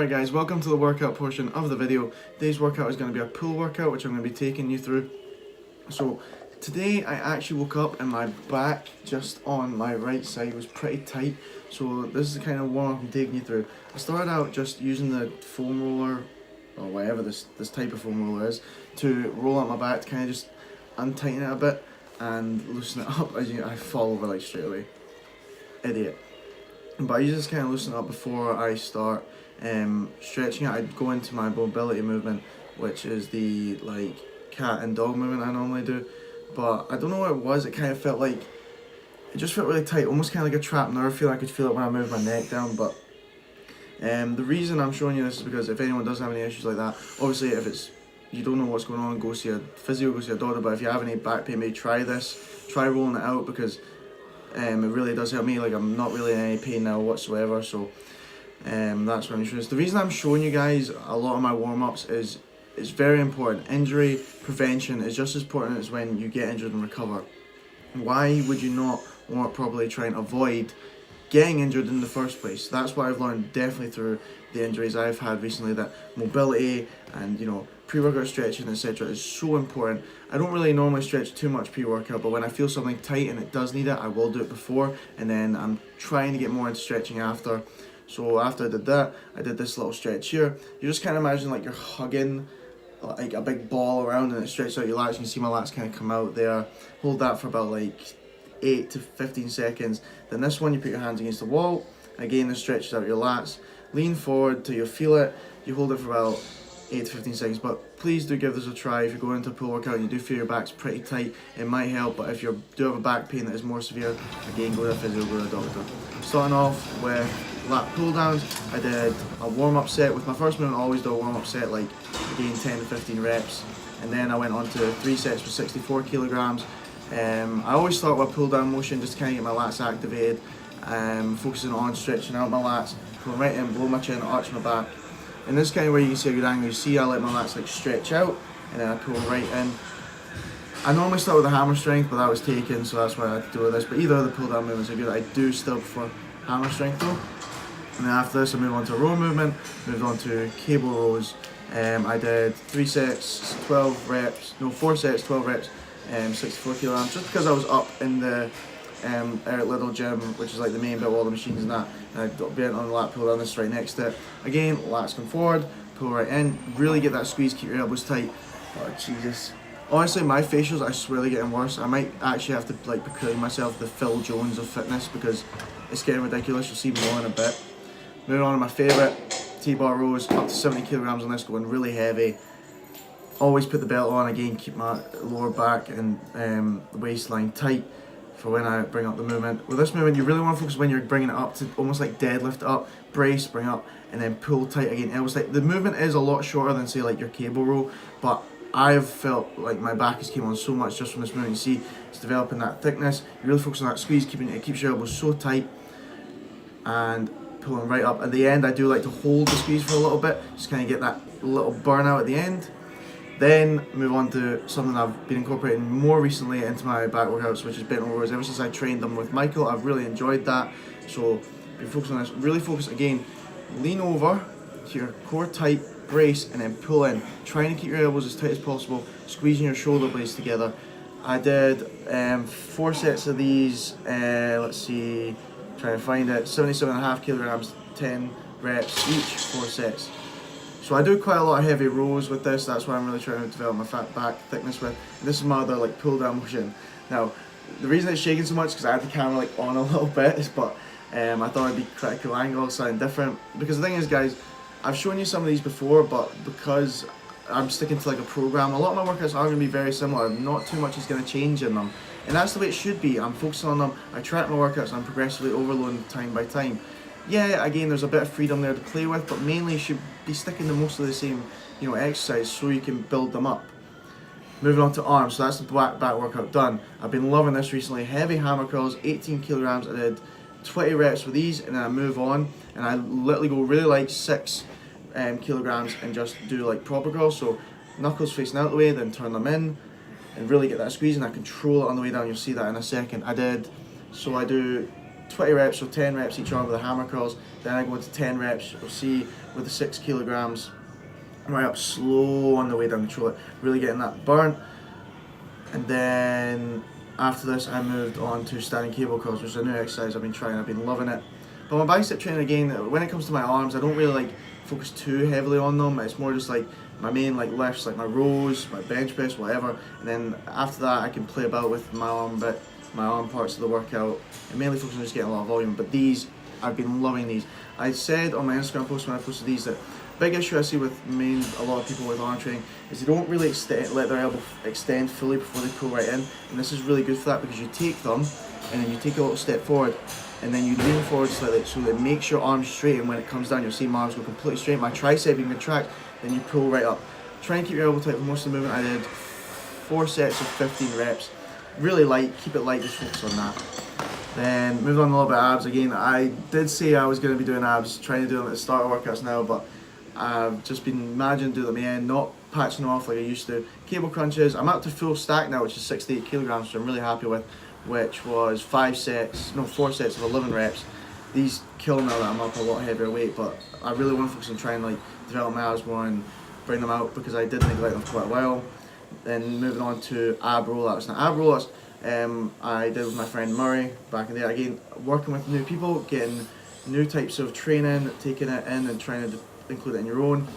Alright guys, welcome to the workout portion of the video. Today's workout is going to be a pull workout, which I'm going to be taking you through. So today I actually woke up and my back just on my right side was pretty tight. So this is the kind of warm up I'm taking you through. I started out just using the foam roller, or whatever this type of foam roller is, to roll out my back to kind of just untighten it a bit and loosen it up. As you, I fall over like straight away. Idiot. But I usually just kind of loosen it up before I start stretching it. I'd go into my mobility movement, which is the like cat and dog movement I normally do. But I don't know what it was, it kind of felt like, it just felt really tight, almost kind of like a trapped nerve feel. I could feel it when I moved my neck down. But the reason I'm showing you this is because if anyone does have any issues like that, obviously if it's, you don't know what's going on, go see a physio, go see a doctor. But if you have any back pain, maybe try this, try rolling it out, because it really does help me. Like, I'm not really in any pain now whatsoever, so that's what I'm showing. The reason I'm showing you guys a lot of my warm-ups is it's very important. Injury prevention is just as important as when you get injured and recover. Why would you not want to probably try and avoid getting injured in the first place? That's what I've learned definitely through the injuries I've had recently, that mobility and, you know, pre-workout stretching, etc. is so important. I don't really normally stretch too much pre-workout, but when I feel something tight and it does need it, I will do it before, and then I'm trying to get more into stretching after. So after I did that, I did this little stretch here. You just kind of imagine like you're hugging like a big ball around and it stretches out your lats. You can see my lats kind of come out there. Hold that for about like 8 to 15 seconds. Then this one, you put your hands against the wall. Again, this stretches out your lats. Lean forward till you feel it. You hold it for about 8 to 15 seconds, but please do give this a try. If you're going into a pull workout and you do feel your back's pretty tight, it might help. But if you do have a back pain that is more severe, again, go to a physio, go to a doctor. Starting off with lat pull downs, I did a warm-up set. With my first movement, I always do a warm-up set, like again 10 to 15 reps, and then I went on to 3 sets for 64 kilograms. I always start with a pull down motion just to kind of get my lats activated, focusing on stretching out my lats, pulling right in, blow my chin, arch my back. And this is kind of where you can see a good angle. You see I let my lats like stretch out and then I pull right in. I normally start with a hammer strength, but that was taken, so that's why I had to do with this. But either of the pull down movements are good. I do still prefer hammer strength though. And then after this I moved on to a row movement, moved on to cable rows. I did 3 sets, 12 reps, no 4 sets, 12 reps, 64 kilograms, just because I was up in the Eric Little gym, which is like the main bit of all the machines and that. And I'd been on the lat pull down, this right next to it. Again, lats come forward, pull right in, really get that squeeze, keep your elbows tight. Oh Jesus. Honestly, my facials, I swear they're getting worse. I might actually have to like proclaim myself the Phil Jones of fitness, because it's getting ridiculous. You'll see more in a bit. Moving on to my favourite, T-bar rows, up to 70 kilograms on this, going really heavy. Always put the belt on, again, keep my lower back and the waistline tight for when I bring up the movement. With this movement, you really want to focus when you're bringing it up to almost like deadlift up, brace, bring up, and then pull tight again. Elbows tight. The movement is a lot shorter than say like your cable row, but I've felt like my back has came on so much just from this movement. You see, it's developing that thickness. You really focus on that squeeze, it keeps your elbows so tight, and pulling right up. At the end, I do like to hold the squeeze for a little bit, just kind of get that little burnout at the end. Then move on to something I've been incorporating more recently into my back workouts, which is bent over rows. Ever since I trained them with Michael, I've really enjoyed that. So be focused on this. Really focus again. Lean over, keep your core tight, brace, and then pull in. Trying to keep your elbows as tight as possible, squeezing your shoulder blades together. I did 4 sets of these. Let's see, trying to find it. 77.5 kilograms, 10 reps each, 4 sets. So I do quite a lot of heavy rows with this. That's why I'm really trying to develop my fat back thickness with. And this is my other like pull down motion. Now, the reason it's shaking so much is because I had the camera like on a little bit, but I thought it'd be critical angle, something different. Because the thing is, guys, I've shown you some of these before, but because I'm sticking to like a program, a lot of my workouts are going to be very similar. Not too much is going to change in them. And that's the way it should be. I'm focusing on them. I track my workouts and I'm progressively overloading time by time. Yeah, again, there's a bit of freedom there to play with, but mainly you should be sticking to most of the same, you know, exercise so you can build them up. Moving on to arms, so that's the back workout done. I've been loving this recently. Heavy hammer curls, 18 kilograms. I did 20 reps with these, and then I move on, and I literally go really light, 6 kilograms, and just do like proper curls. So knuckles facing out the way, then turn them in, and really get that squeeze, and I control it on the way down. You'll see that in a second. I do 20 reps, so 10 reps each arm with the hammer curls. Then I go into 10 reps, you'll see, with the 6 kilograms, right up slow on the way down the shoulder, really getting that burn. And then after this I moved on to standing cable curls, which is a new exercise I've been trying, I've been loving it. But my bicep training, again, when it comes to my arms, I don't really like focus too heavily on them. It's more just like my main like lifts, like my rows, my bench press, whatever. And then after that I can play about with my arm bit, my arm parts of the workout, and mainly focus on just getting a lot of volume. But these, I've been loving these. I said on my Instagram post when I posted these that big issue I see with a lot of people with arm training is they don't really let their elbow extend fully before they pull right in, and this is really good for that, because you take them and then you take a little step forward and then you lean forward slightly so that it makes your arms straight, and when it comes down you'll see my arms go completely straight, my tricep even contract, then you pull right up. Try and keep your elbow tight for most of the movement. I did 4 sets of 15 reps, really light, keep it light, just focus on that. Then moving on a little bit of abs. Again, I did say I was going to be doing abs, trying to do them at the start of workouts now, but I've just been managing to do them again, not patching them off like I used to. Cable crunches, I'm up to full stack now, which is 68 kilograms, which I'm really happy with, which was 4 sets of 11 reps. These kill now that I'm up a lot heavier weight, but I really want to focus on trying like develop my abs more and bring them out, because I did neglect them for quite a while. Then moving on to ab rollouts. Now ab rollouts, I did with my friend Murray back in the day. Again, working with new people, getting new types of training, taking it in and trying to include it in your own.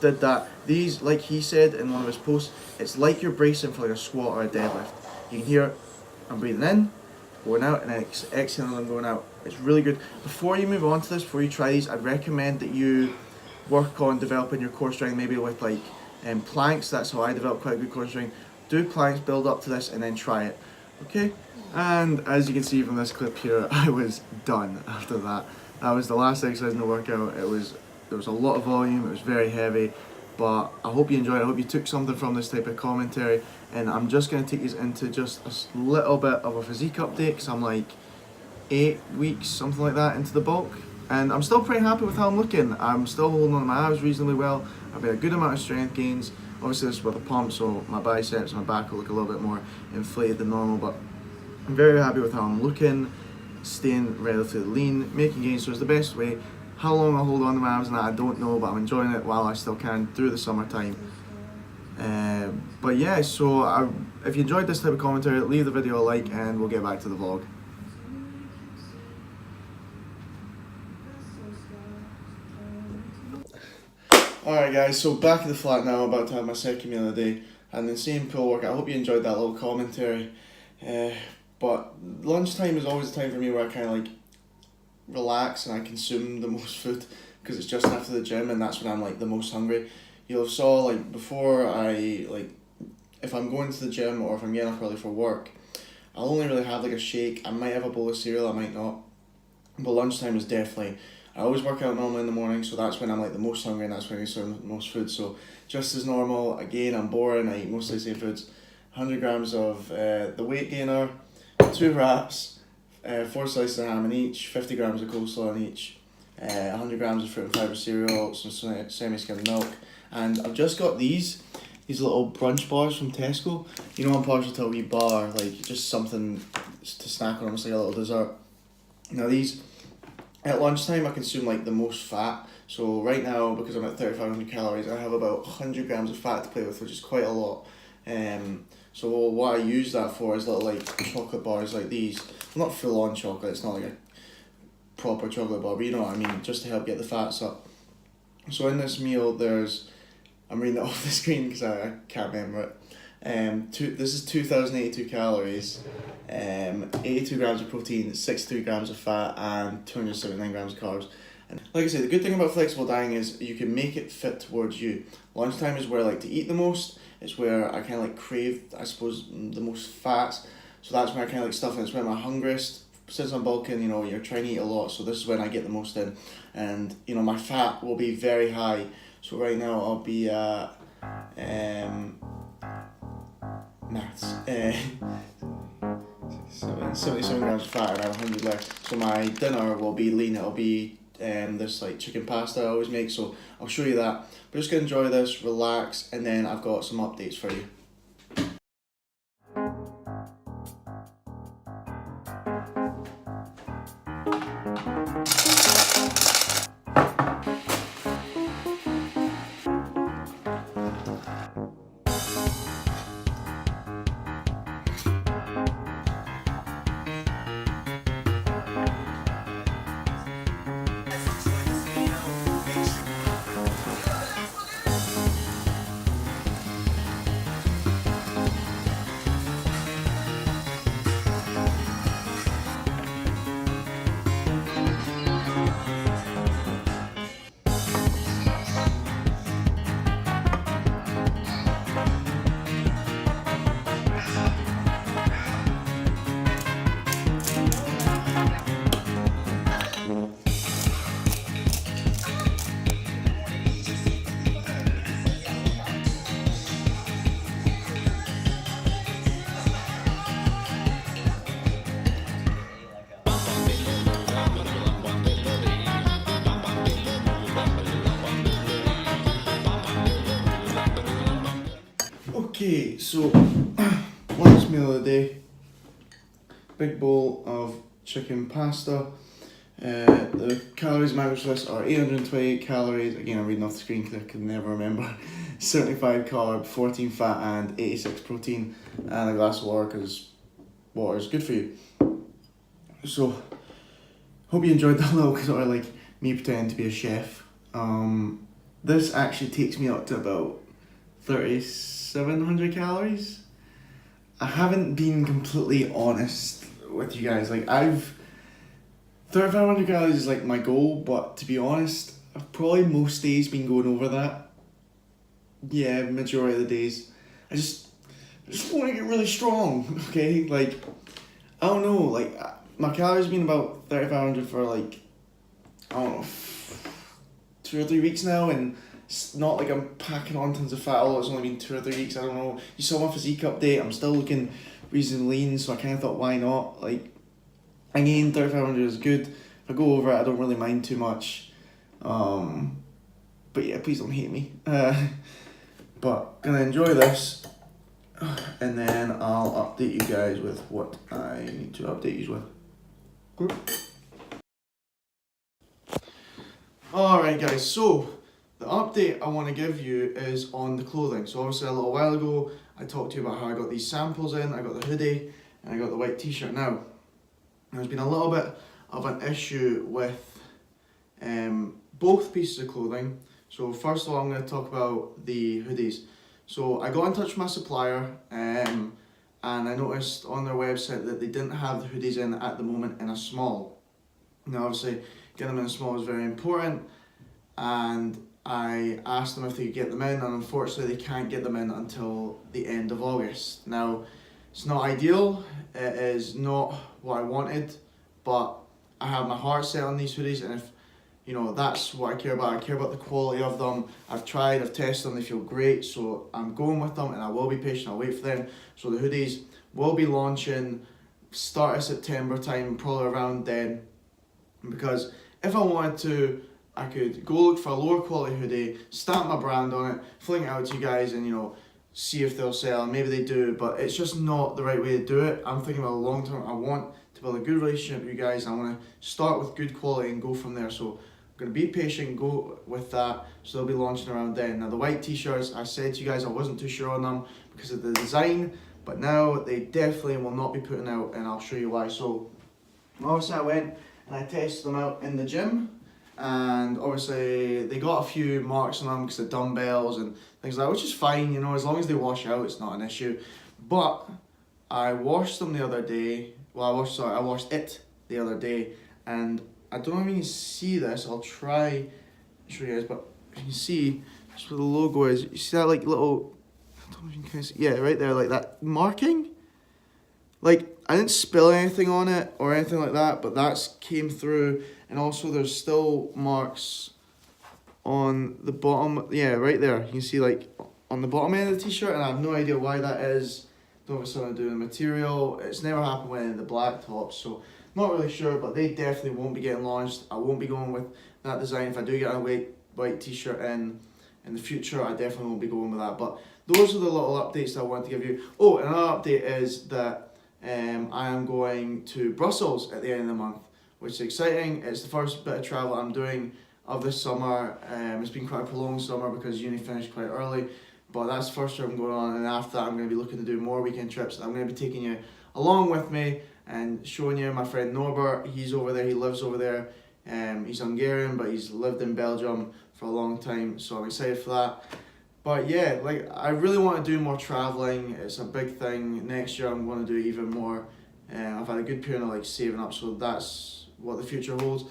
Did that. These, like he said in one of his posts, it's like you're bracing for like a squat or a deadlift. You can hear I'm breathing in, going out, and then exhaling and going out. It's really good. Before you move on to this, before you try these, I'd recommend that you work on developing your core strength, maybe with like planks. That's how I developed quite a good core strength. Do planks, build up to this, and then try it. Okay? And as you can see from this clip here, I was done after that. That was the last exercise in the workout. There was a lot of volume, it was very heavy, but I hope you enjoyed it. I hope you took something from this type of commentary, and I'm just going to take you into just a little bit of a physique update, because I'm like 8 weeks, something like that, into the bulk, and I'm still pretty happy with how I'm looking. I'm still holding on to my abs reasonably well. I've made a good amount of strength gains. Obviously this is with a pump, so my biceps and my back will look a little bit more inflated than normal, but I'm very happy with how I'm looking, staying relatively lean, making gains. So it's the best way. How long I'll hold on to my abs and that, I don't know, but I'm enjoying it while I still can through the summertime. But yeah, so if you enjoyed this type of commentary, leave the video a like and we'll get back to the vlog. Alright guys, so back in the flat now, I'm about to have my second meal of the day, and the same pull workout. I hope you enjoyed that little commentary. But lunchtime is always the time for me where I kind of like relax and I consume the most food, because it's just after the gym and that's when I'm like the most hungry. You'll have saw like before if I'm going to the gym or if I'm getting up early for work, I'll only really have like a shake. I might have a bowl of cereal, I might not. But lunchtime is definitely, I always work out normally in the morning, so that's when I'm like the most hungry and that's when I consume the most food. So just as normal, again, I'm boring, I eat mostly the same foods. 100 grams of the weight gainer, 2 wraps, 4 slices of ham in each, 50 grams of coleslaw in each, 100 grams of fruit and fibre cereal, some semi-skimmed milk, and I've just got these little brunch bars from Tesco. You know, I'm partial to a wee bar, like just something to snack on, almost like a little dessert. Now these, at lunchtime I consume like the most fat, so right now, because I'm at 3,500 calories, I have about 100 grams of fat to play with, which is quite a lot. So what I use that for is little like chocolate bars like these. Not full on chocolate, it's not like a proper chocolate bar, but you know what I mean, just to help get the fats up. So in this meal there's, I'm reading it off the screen because I can't remember it. This is 2,082 calories, 82 grams of protein, 63 grams of fat, and 279 grams of carbs. And like I said, the good thing about flexible dieting is you can make it fit towards you. Lunchtime is where I like to eat the most. It's where I kind of like crave, I suppose, the most fats. So that's when I kind of like stuff, and it's when I'm hungriest. Since I'm bulking, you know, you're trying to eat a lot, so this is when I get the most in. And, you know, my fat will be very high. So right now I'll be at, maths, 77 grams of fat and I have 100 left. So my dinner will be lean, it'll be this like chicken pasta I always make, so I'll show you that. But just gonna enjoy this, relax, and then I've got some updates for you. Okay, so lunch meal of the day. Big bowl of chicken pasta. The calories in my wish list are 828 calories. Again, I'm reading off the screen because I can never remember. 75 carb, 14 fat, and 86 protein, and a glass of water because water is good for you. So, hope you enjoyed that little sort of like me pretending to be a chef. This actually takes me up to about 3,700 calories. I haven't been completely honest with you guys. Like 3,500 calories is like my goal, but to be honest, I've probably most days been going over that. Yeah, majority of the days. I just want to get really strong, okay? Like, I don't know, like, my calories have been about 3,500 for like, I don't know, 2 or 3 weeks now, and it's not like I'm packing on tons of fat, although it's only been 2 or 3 weeks, I don't know. You saw my physique update, I'm still looking reasonably lean, so I kind of thought, why not? Like, again, 3,500 is good. If I go over it, I don't really mind too much. But yeah, please don't hate me. But gonna enjoy this, and then I'll update you guys with what I need to update you with. Alright guys, so the update I want to give you is on the clothing. So obviously a little while ago I talked to you about how I got these samples in. I got the hoodie and I got the white t-shirt. Now there's been a little bit of an issue with both pieces of clothing. So first of all, I'm going to talk about the hoodies. So I got in touch with my supplier and I noticed on their website that they didn't have the hoodies in at the moment in a small. Now obviously getting them in a small is very important, and I asked them if they could get them in, and unfortunately they can't get them in until the end of August. Now it's not ideal, it is not what I wanted, but I have my heart set on these hoodies, and if you know, that's what I care about. I care about the quality of them. I've tried, I've tested them, they feel great, so I'm going with them, and I will be patient, I'll wait for them. So the hoodies will be launching start of September time, probably around then, because if I wanted to, I could go look for a lower quality hoodie, stamp my brand on it, fling it out to you guys, and you know, see if they'll sell, and maybe they do, but it's just not the right way to do it. I'm thinking about the long term. I want to build a good relationship with you guys, and I want to start with good quality and go from there. So I'm going to be patient, go with that, so they'll be launching around then. Now the white t-shirts, I said to you guys I wasn't too sure on them because of the design, but now they definitely will not be putting out, and I'll show you why. So obviously I went and I tested them out in the gym, and obviously they got a few marks on them because of dumbbells and things like that, which is fine, you know, as long as they wash out, it's not an issue. But I washed them the other day, I washed it the other day, and I don't know if you can see this, I'll try to show you guys, but you can see that's where the logo is. You see that like little, I don't know if you can see, yeah, right there, like that marking? Like, I didn't spill anything on it or anything like that, but that's came through, and also there's still marks on the bottom, yeah, right there. You can see like on the bottom end of the t-shirt, and I have no idea why that is. Don't know if it's something to do with the material. It's never happened with any of the black tops, so not really sure, but they definitely won't be getting launched. I won't be going with that design. If I do get a white t-shirt in the future, I definitely won't be going with that. But those are the little updates that I wanted to give you. Oh, and another update is that I am going to Brussels at the end of the month, which is exciting. It's the first bit of travel I'm doing of this summer. It's been quite a prolonged summer because uni finished quite early, but that's the first trip I'm going on, and after that I'm going to be looking to do more weekend trips. I'm going to be taking you along with me and showing you my friend Norbert. He's over there, he lives over there. He's Hungarian, but he's lived in Belgium for a long time, so I'm excited for that. But yeah, like, I really want to do more traveling. It's a big thing. Next year I'm going to do even more. I've had a good period of like saving up, so that's what the future holds.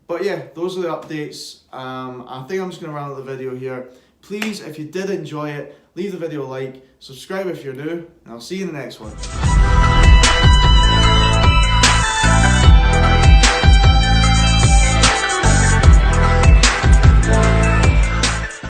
But yeah, those are the updates. I think I'm just going to round up the video here. Please, if you did enjoy it, leave the video a like, subscribe if you're new, and I'll see you in the next one.